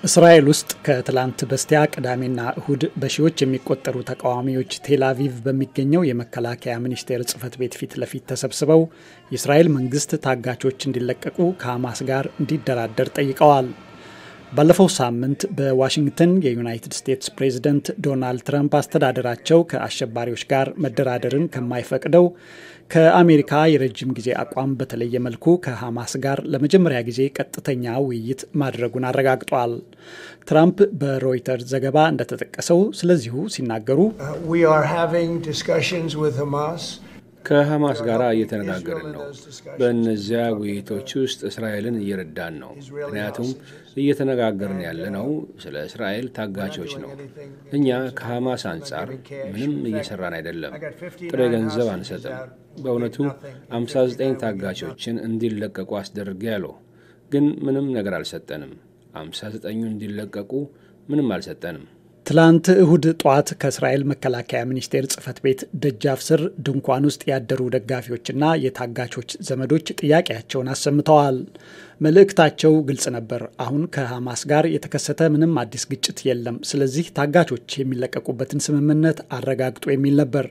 እስራኤል ውስጥ ከትላንት በስቲያ ቅዳሜና እሁድ በሺዎች የሚቆጠሩ ተቃዋሚዎች ቴል አቪቭ በሚገኘው የመከላከያ ሚኒስቴር ጽሕፈት ቤት ፊት ለፊት ተሰብስበው የእስራኤል መንግስት ታጋቾች እንዲለቀቁ ከሐማስ ጋር እንዲደራደር ጠይቀዋል። ባለፈው ሳምንት በዋሽንግተን የዩናይትድ ስቴትስ ፕሬዝዳንት ዶናልድ ትራምፕ አስተዳደራቸው ከአሸባሪዎች ጋር መደራደርን ከማይፈቅደው ከአሜሪካ የረጅም ጊዜ አቋም በተለየ መልኩ ከሐማስ ጋር ለመጀመሪያ ጊዜ ቀጥተኛ ውይይት ማድረጉን አረጋግጧል። ትራምፕ በሮይተርስ ዘገባ እንደተጠቀሰው ስለዚሁ ሲናገሩ ከሐማስ ጋር እየተነጋገርን ነው። በእነዚያ ውይይቶች ውስጥ እስራኤልን እየረዳን ነው። ምክንያቱም እየተነጋገርን ያለነው ስለ እስራኤል ታጋቾች ነው። እኛ ከሐማስ አንጻር ምንም እየሰራን አይደለም። ጥሬ ገንዘብ አንሰጥም። በእውነቱ 59 ታጋቾችን እንዲለቀቁ አስደርጌያለሁ፣ ግን ምንም ነገር አልሰጠንም። 59ኙ እንዲለቀቁ ምንም አልሰጠንም። ትላንት እሁድ ጧት ከእስራኤል መከላከያ ሚኒስቴር ጽሕፈት ቤት ደጃፍ ስር ድንኳን ውስጥ ያደሩ ደጋፊዎችና የታጋቾች ዘመዶች ጥያቄያቸውን አሰምተዋል። መልእክታቸው ግልጽ ነበር። አሁን ከሐማስ ጋር የተከሰተ ምንም አዲስ ግጭት የለም፣ ስለዚህ ታጋቾች የሚለቀቁበትን ስምምነት አረጋግጡ የሚል ነበር።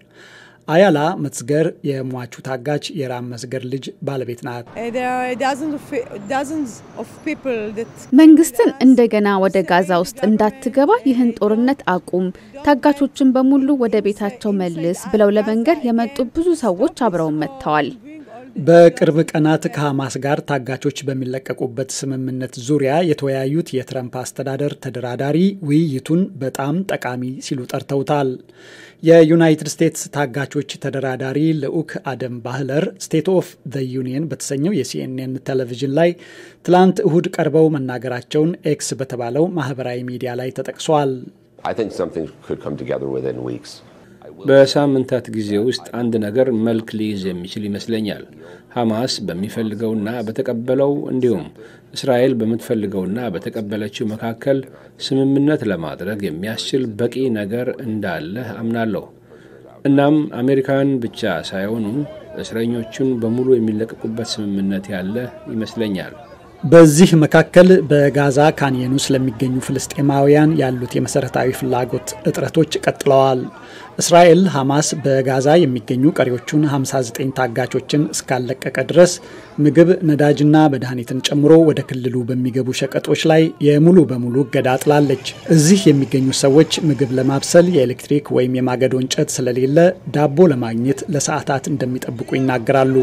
አያላ መጽገር የሟቹ ታጋች የራም መስገር ልጅ ባለቤት ናት። መንግስትን እንደገና ወደ ጋዛ ውስጥ እንዳትገባ ይህን ጦርነት አቁም፣ ታጋቾችን በሙሉ ወደ ቤታቸው መልስ ብለው ለመንገር የመጡ ብዙ ሰዎች አብረውን መጥተዋል። በቅርብ ቀናት ከሐማስ ጋር ታጋቾች በሚለቀቁበት ስምምነት ዙሪያ የተወያዩት የትራምፕ አስተዳደር ተደራዳሪ ውይይቱን በጣም ጠቃሚ ሲሉ ጠርተውታል። የዩናይትድ ስቴትስ ታጋቾች ተደራዳሪ ልዑክ አደም ባህለር ስቴት ኦፍ ዘ ዩኒየን በተሰኘው የሲኤንኤን ቴሌቪዥን ላይ ትላንት እሁድ ቀርበው መናገራቸውን ኤክስ በተባለው ማህበራዊ ሚዲያ ላይ ተጠቅሷል። በሳምንታት ጊዜ ውስጥ አንድ ነገር መልክ ሊይዝ የሚችል ይመስለኛል። ሐማስ በሚፈልገውና በተቀበለው እንዲሁም እስራኤል በምትፈልገውና በተቀበለችው መካከል ስምምነት ለማድረግ የሚያስችል በቂ ነገር እንዳለ አምናለሁ። እናም አሜሪካን ብቻ ሳይሆኑ እስረኞቹን በሙሉ የሚለቀቁበት ስምምነት ያለ ይመስለኛል። በዚህ መካከል በጋዛ ካን ዩኒስ ለሚገኙ ፍልስጤማውያን ያሉት የመሰረታዊ ፍላጎት እጥረቶች ቀጥለዋል። እስራኤል ሐማስ በጋዛ የሚገኙ ቀሪዎቹን 59 ታጋቾችን እስካለቀቀ ድረስ ምግብ፣ ነዳጅና መድኃኒትን ጨምሮ ወደ ክልሉ በሚገቡ ሸቀጦች ላይ የሙሉ በሙሉ እገዳ ጥላለች። እዚህ የሚገኙ ሰዎች ምግብ ለማብሰል የኤሌክትሪክ ወይም የማገዶ እንጨት ስለሌለ ዳቦ ለማግኘት ለሰዓታት እንደሚጠብቁ ይናገራሉ።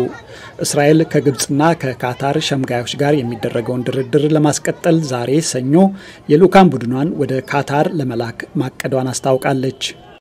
እስራኤል ከግብጽና ከካታር ሸምጋዮች ጋር የሚደረገውን ድርድር ለማስቀጠል ዛሬ ሰኞ የልዑካን ቡድኗን ወደ ካታር ለመላክ ማቀዷን አስታውቃለች።